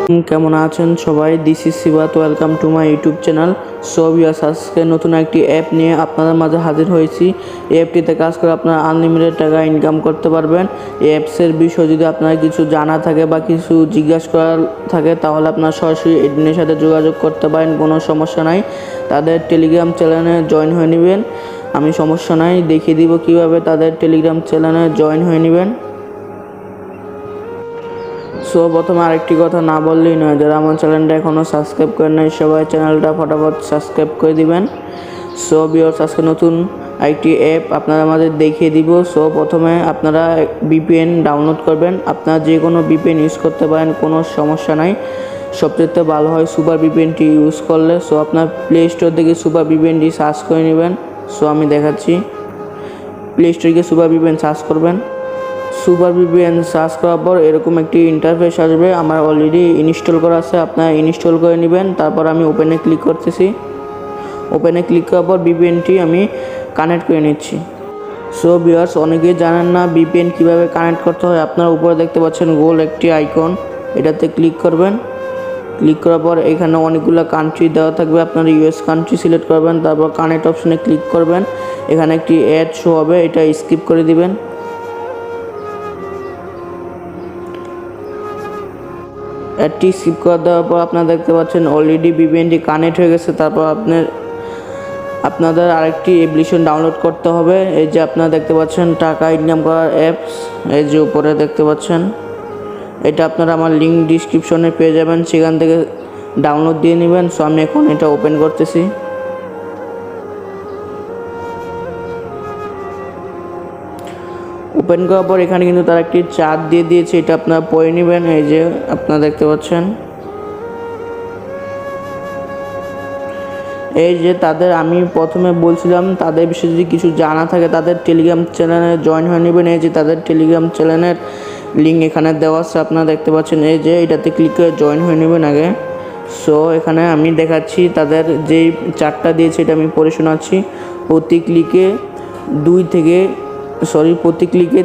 কেমন আছেন সবাই? This is Sifat, welcome to my YouTube channel. So viewers, আজকে নতুন একটি অ্যাপ নিয়ে আপনাদের মাঝে হাজির হয়েছি। এই অ্যাপটিতে কাজ করে আপনারা আনলিমিটেড টাকা ইনকাম করতে পারবেন। এই অ্যাপসের বিষয়ে যদি আপনার কিছু জানা থাকে বা কিছু জিজ্ঞাসা করার থাকে তাহলে আপনার সরাসরি এডমিনের সাথে যোগাযোগ করতে পারেন, কোনো সমস্যা নাই। তাদের টেলিগ্রাম চ্যানেলে জয়েন হয়ে নেবেন, আমি সমস্যা নাই দেখিয়ে দিব কীভাবে তাদের টেলিগ্রাম চ্যানেলে জয়েন হয়ে নেবেন। সো প্রথমে আরেকটি কথা না বললেই নয়, যারা আমার চ্যানেলটা এখনও সাবস্ক্রাইব করেন নাই সবাই চ্যানেলটা ফটাফট সাবস্ক্রাইব করে দিবেন। সো ভিউয়ার্স, আজকে নতুন একটি অ্যাপ আপনারা আমাদের দেখিয়ে দিব। সো প্রথমে আপনারা বিপিএন ডাউনলোড করবেন। আপনারা যে কোনো বিপিএন ইউজ করতে পারেন, কোনো সমস্যা নাই। সবচেয়ে ভালো হয় সুপার বিপিএনটি ইউজ করলে। সো আপনার প্লে স্টোর থেকে সুপার বিপিএনটি সার্চ করে নেবেন। সো আমি দেখাচ্ছি, প্লে স্টোর থেকে সুপার বিপিএন সার্চ করবেন। সুপার ভিপিএন সার্চ করার পর এরকম একটি ইন্টারফেস আসবে। আমার অলরেডি ইনস্টল করা আছে, আপনারা ইনস্টল করে নেবেন। তারপর আমি ওপেনে ক্লিক করতেছি। ওপেনে ক্লিক করার পর ভিপিএনটি আমি কানেক্ট করে নিচ্ছি। সো ভিউয়ার্স, অনেকেই জানেন না ভিপিএন কীভাবে কানেক্ট করতে হয়। আপনারা উপরে দেখতে পাচ্ছেন গোল একটি আইকন, এটাতে ক্লিক করবেন। ক্লিক করার পর এখানে অনেকগুলো কান্ট্রি দেওয়া থাকবে, আপনারা ইউএস কান্ট্রি সিলেক্ট করবেন। তারপর কানেক্ট অপশনে ক্লিক করবেন। এখানে একটি অ্যাড শো হবে, এটা স্কিপ করে দিবেন। অ্যাডটি স্কিপ করে দেওয়ার পর আপনারা দেখতে পাচ্ছেন অলরেডি ভিপিএনটি কানেক্ট হয়ে গেছে। তারপর আপনাদের আরেকটি অ্যাপ্লিকেশন ডাউনলোড করতে হবে। এই যে আপনারা দেখতে পাচ্ছেন টাকা ইনকাম করার অ্যাপস, এই যে উপরে দেখতে পাচ্ছেন, এটা আপনারা আমার লিঙ্ক ডিসক্রিপশনে পেয়ে যাবেন, সেখান থেকে ডাউনলোড দিয়ে নেবেন। সো আমি এখন এটা ওপেন করতেছি। ওপেন করার পর এখানে কিন্তু তারা একটি চার্ট দিয়ে দিয়েছে, এটা আপনারা পড়ে নেবেন। এই যে আপনারা দেখতে পাচ্ছেন, এই যে তাদের, আমি প্রথমে বলছিলাম তাদের বিষয়ে যদি কিছু জানা থাকে তাদের টেলিগ্রাম চ্যানেলে জয়েন হয়ে নেবেন। এই যে তাদের টেলিগ্রাম চ্যানেলের লিঙ্ক এখানে দেওয়া আছে, আপনারা দেখতে পাচ্ছেন। এই যে এটাতে ক্লিক করে জয়েন হয়ে নেবেন আগে। সো এখানে আমি দেখাচ্ছি তাদের যেই চার্টটা দিয়েছে, এটা আমি পড়ে শোনাচ্ছি। প্রতি ক্লিকে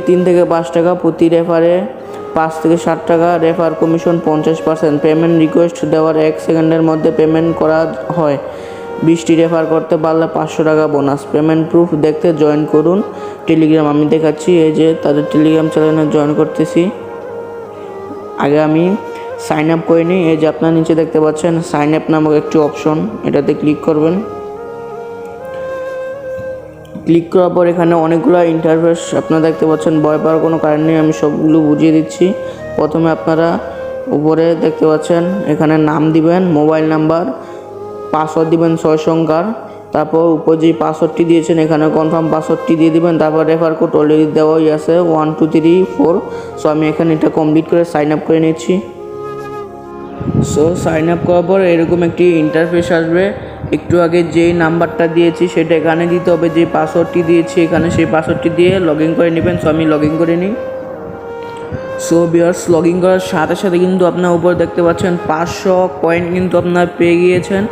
3 থেকে 5 টাকা, প্রতি রেফারে 5 থেকে 7 টাকা, রেফার কমিশন 50%, পেমেন্ট রিকোয়েস্ট দেওয়ার 1 সেকেন্ডের মধ্যে পেমেন্ট করা হয়, 20টি রেফার করতে পারলে 500 টাকা বোনাস, পেমেন্ট প্রুফ দেখতে জয়েন করুন টেলিগ্রাম। আমি দেখাচ্ছি, এই যে তাদের টেলিগ্রাম চ্যানেলে জয়েন করতেছি। আগে আমি সাইন আপ করে নিই। এই যে আপনার নিচে দেখতে পাচ্ছেন সাইন আপ নামক একটি অপশন, এটাতে ক্লিক করবেন। ক্লিক করার পর এখানে অনেকগুলো ইন্টারফেস আপনারা দেখতে পাচ্ছেন, ভয় পাওয়ার কোনো কারণ নেই, আমি সবগুলো বুঝিয়ে দিচ্ছি। প্রথমে আপনারা উপরে দেখতে পাচ্ছেন এখানে নাম দিবেন, মোবাইল নাম্বার, পাসওয়ার্ড দিবেন 6 সংখ্যার। তারপর উপর যে পাসওয়ার্ডটি দিয়েছেন এখানে কনফার্ম পাসওয়ার্ডটি দিয়ে দিবেন। তারপর রেফার কোড অলরেডি দেওয়াই আছে 1 2 3 4। সো আমি এখানে এটা কমপ্লিট করে সাইন আপ করে নিচ্ছি। সো সাইন আপ করার পর এরকম একটি ইন্টারফেস আসবে। একটু আগে যেই নাম্বারটা দিয়েছি সেটা এখানে দিতে হবে, যে পাসওয়ার্ডটি দিয়েছি এখানে সেই পাসওয়ার্ডটি দিয়ে লগ ইন করে নেবেন। সো আমি লগ ইন করে নিই। সো ভিউয়ার্স, লগ ইন করার সাথে সাথে কিন্তু আপনার উপর দেখতে পাচ্ছেন 500 পয়েন্ট কিন্তু আপনার পেয়ে গিয়েছেন,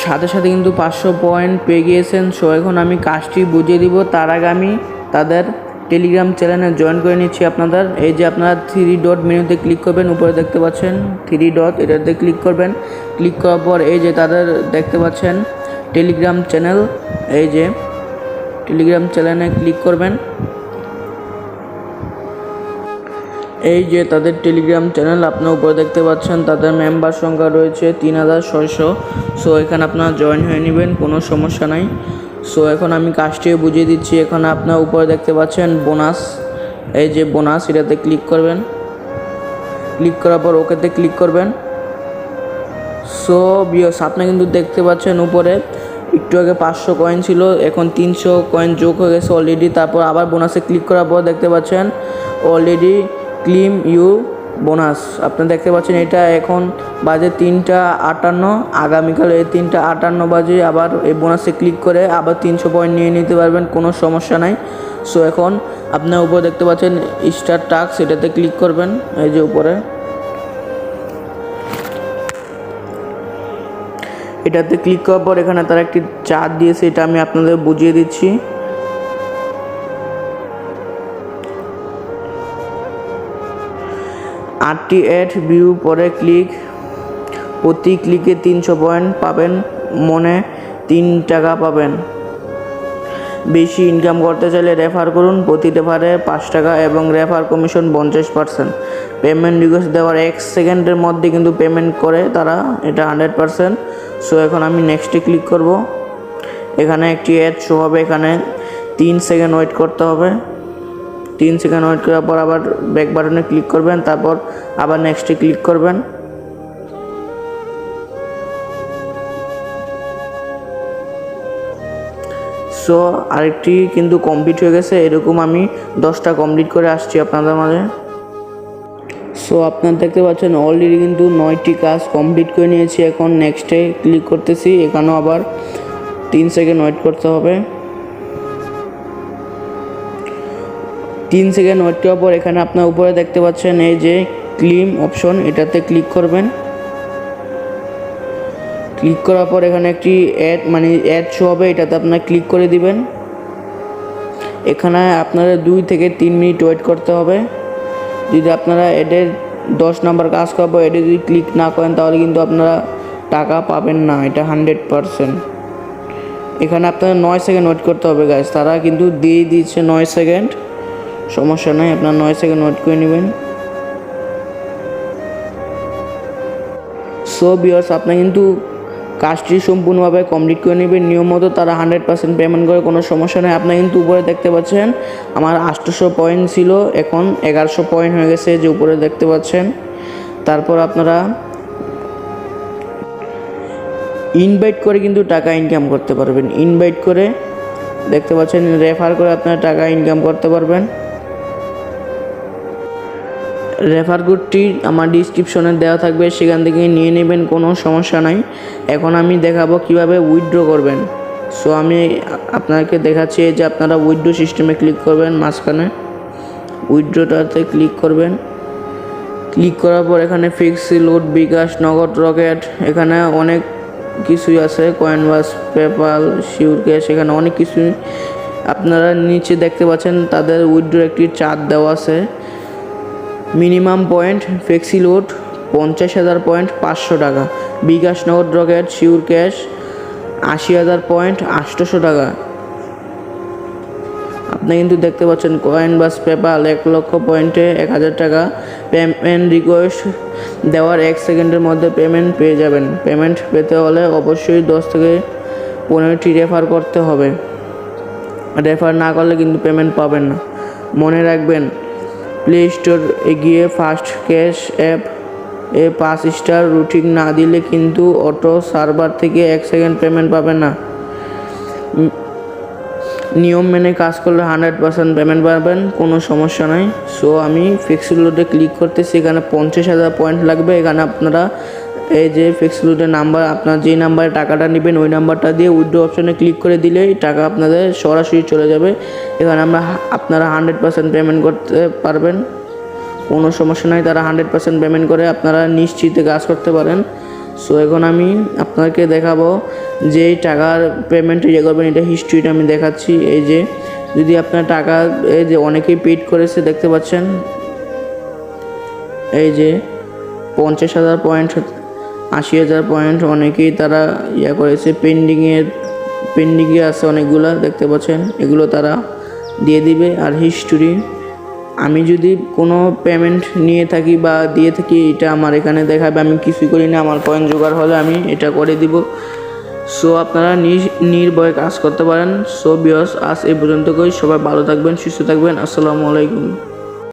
সাথে সাথে কিন্তু 500 পয়েন্ট পেয়ে গিয়েছেন। সো এখন আমি কাজটি বুঝিয়ে দিব, তার আগে আমি তাদের টেলিগ্রাম চ্যানেলে জয়েন করে নিচ্ছি আপনাদের। এই যে আপনারা 3 ডট মেনুতে ক্লিক করবেন, উপরে দেখতে পাচ্ছেন 3 ডট, এটাতে ক্লিক করবেন। ক্লিক করার পর এই যে তাদের দেখতে পাচ্ছেন টেলিগ্রাম চ্যানেল, এই যে টেলিগ্রাম চ্যানেলে ক্লিক করবেন। এই যে তাদের টেলিগ্রাম চ্যানেল, আপনার উপরে দেখতে পাচ্ছেন তাদের মেম্বার সংখ্যা রয়েছে 3600। সো এখানে আপনারা জয়েন হয়ে নেবেন, কোনো সমস্যা নাই। সো এখন আমি কাজটিও বুঝিয়ে দিচ্ছি। এখানে আপনার উপরে দেখতে পাচ্ছেন বোনাস, এই যে বোনাস, এটাতে ক্লিক করবেন। ক্লিক করার পর ওকেতে ক্লিক করবেন। সো ভিউয়ার্স, আপনি কিন্তু দেখতে পাচ্ছেন উপরে একটু আগে 500 কয়েন ছিল, এখন 300 কয়েন যোগ হয়ে গেছে অলরেডি। তারপর আবার বোনাসে ক্লিক করার পর দেখতে পাচ্ছেন অলরেডি ক্লেম ইউ বোনাস। আপনি দেখতে পাচ্ছেন এটা এখন বাজে 3টা 58, আগামীকাল এই 3টা 58 বাজে আবার এই বোনাসে ক্লিক করে আবার 300 পয়েন্ট নিয়ে নিতে পারবেন, কোনো সমস্যা নাই। সো এখন আপনার উপরে দেখতে পাচ্ছেন স্টার টাস্ক, এটাতে ক্লিক করবেন। এই যে উপরে এটাতে ক্লিক করার পর এখানে তারা একটি চার্ট দিয়েছে, এটা আমি আপনাদের বুঝিয়ে দিচ্ছি। 8টি অ্যাড ভিউ পরে ক্লিক, প্রতি ক্লিকে 300 পয়েন্ট পাবেন, মনে 3 টাকা পাবেন। বেশি ইনকাম করতে চাইলে রেফার করুন, প্রতি রেফারে 5 টাকা এবং রেফার কমিশন 50%। পেমেন্ট রিকোয়েস্ট দেওয়ার 1 সেকেন্ডের মধ্যে কিন্তু পেমেন্ট করে তারা, এটা 100%। সো এখন আমি নেক্সটে ক্লিক করব। এখানে একটি অ্যাড শো হবে, এখানে 3 সেকেন্ড ওয়েট করতে হবে। 3 সেকেন্ড ওয়েট করার পর আবার ব্যাক বাটনে ক্লিক করবেন, তারপর আবার নেক্সটে ক্লিক করবেন। সো আরেকটি কিন্তু কমপ্লিট হয়ে গেছে। এরকম আমি 10টা কমপ্লিট করে আসছি আপনাদের মাঝে। সো আপনারা দেখতে পাচ্ছেন অলরেডি কিন্তু 9টি কাজ কমপ্লিট করে নিয়েছি। এখন নেক্সটে ক্লিক করতেছি, এখানেও আবার 3 সেকেন্ড ওয়েট করতে হবে। 3 সেকেন্ড ওয়েট করার পর এখানে আপনার উপরে দেখতে পাচ্ছেন এই যে ক্লেম অপশন, এটাতে ক্লিক করবেন। ক্লিক করার পর এখানে একটি অ্যাড শো হবে, এটাতে আপনারা ক্লিক করে দিবেন। এখানে আপনারা 2 থেকে 3 মিনিট ওয়েট করতে হবে। যদি আপনারা এডের 10 নাম্বার কাজ করবো, এডে যদি ক্লিক না করেন তাহলে কিন্তু আপনারা টাকা পাবেন না, এটা 100%। এখানে আপনারা 9 সেকেন্ড ওয়েট করতে হবে গাইস, তারা কিন্তু দিয়ে দিচ্ছে 9 সেকেন্ড, সমস্যা নাই, আপনারা 9 সেকেন্ড ওয়েট করে নেবেন। সো ভিউয়ার্স, আপনি কিন্তু কাজটি সম্পূর্ণভাবে কমপ্লিট করে নেবেন নিয়ম মতো, তারা 100% পেমেন্ট করে, কোনো সমস্যা নেই। আপনি কিন্তু উপরে দেখতে পাচ্ছেন আমার 800 পয়েন্ট ছিল, এখন 1100 পয়েন্ট হয়ে গেছে, যে উপরে দেখতে পাচ্ছেন। তারপর আপনারা ইনভাইট করে কিন্তু টাকা ইনকাম করতে পারবেন। ইনভাইট করে দেখতে পাচ্ছেন, রেফার করে আপনারা টাকা ইনকাম করতে পারবেন। রেফার কোডটি আমার ডিসক্রিপশনে দেওয়া থাকবে, সেখান থেকে নিয়ে নেবেন, কোনো সমস্যা নাই। এখন আমি দেখাবো কিভাবে উইথড্র করবেন। সো আমি আপনাকে দেখাচ্ছি যে আপনারা উইথড্র সিস্টেমে ক্লিক করবেন, মাঝখানে উইথড্রটাতে ক্লিক করবেন। ক্লিক করার পর এখানে ফিক্স, লোড, বিকাশ, নগদ, রকেট, এখানে অনেক কিছুই আছে, কয়েনবাস, পেপাল, শিওর ক্যাশ, এখানে অনেক কিছুই আপনারা নিচে দেখতে পাচ্ছেন। তাদের উইথড্র একটি চার্ট দেওয়া আছে। Minimum point flexi load 50,000 point 500 টাকা, বিকাশ, নগদ, রকেট, শিওর ক্যাশ 80,000 পয়েন্ট 800 টাকা। আপনি কিন্তু দেখতে পাচ্ছেন কয়েনবাস, পেপাল 1 লক্ষ পয়েন্টে 1000 টাকা। পেমেন্ট রিকোয়েস্ট দেওয়ার 1 সেকেন্ডের মধ্যে পেমেন্ট পেয়ে যাবেন। পেমেন্ট পেতে হলে অবশ্যই 10 থেকে 15টি রেফার করতে হবে, রেফার না করলে কিন্তু পেমেন্ট পাবেন না। মনে রাখবেন, প্লে স্টোর গিয়ে ফার্স্ট ক্যাশ অ্যাপ 5 স্টার রুটিং না দিলে কিন্তু অটো সার্ভার থেকে 1 সেকেন্ড পেমেন্ট পাবেন না। নিয়ম মেনে কাজ করলে 100% পেমেন্ট পাবেন, কোনো সমস্যা নাই। সো আমি ফিক্সড লোডে ক্লিক করতেছি, এখানে 50,000 পয়েন্ট লাগবে। এখানে আপনারা এই যে ফিক্সড লোডের নাম্বার, আপনার যেই নাম্বারে টাকাটা নেবেন ওই নাম্বারটা দিয়ে উইথড্র অপশনে ক্লিক করে দিলেই টাকা আপনাদের সরাসরি চলে যাবে। এখানে আপনারা 100% পেমেন্ট করতে পারবেন, কোনো সমস্যা নাই। তারা 100% পেমেন্ট করে, আপনারা নিশ্চিন্তে কাজ করতে পারেন। সো এখন আমি আপনাকে দেখাবো যে টাকার পেমেন্ট ইয়ে করবেন, এটা হিস্ট্রিটা আমি দেখাচ্ছি। এই যে যদি আপনার টাকা, এই যে অনেকেই পেড করেছে দেখতে পাচ্ছেন, এই যে 50,000 পয়েন্ট, 80,000 পয়েন্ট, অনেকেই তারা ইয়ে করেছে। পেন্ডিংয়ে আছে অনেকগুলা দেখতে পাচ্ছেন, এগুলো তারা দিয়ে দিবে। আর হিস্ট্রি, আমি যদি কোনো পেমেন্ট নিয়ে থাকি বা দিয়ে থাকি, এটা আমার এখানে দেখাবে। আমি কিছুই করি না, আমার কয়েন জোগাড় হলে আমি এটা করে দিব। সো আপনারা নির্ভয়ে কাজ করতে পারেন। সো ভিউয়ার্স, আজ এই পর্যন্তই। সবাই ভালো থাকবেন, সুস্থ থাকবেন। আসসালামু আলাইকুম।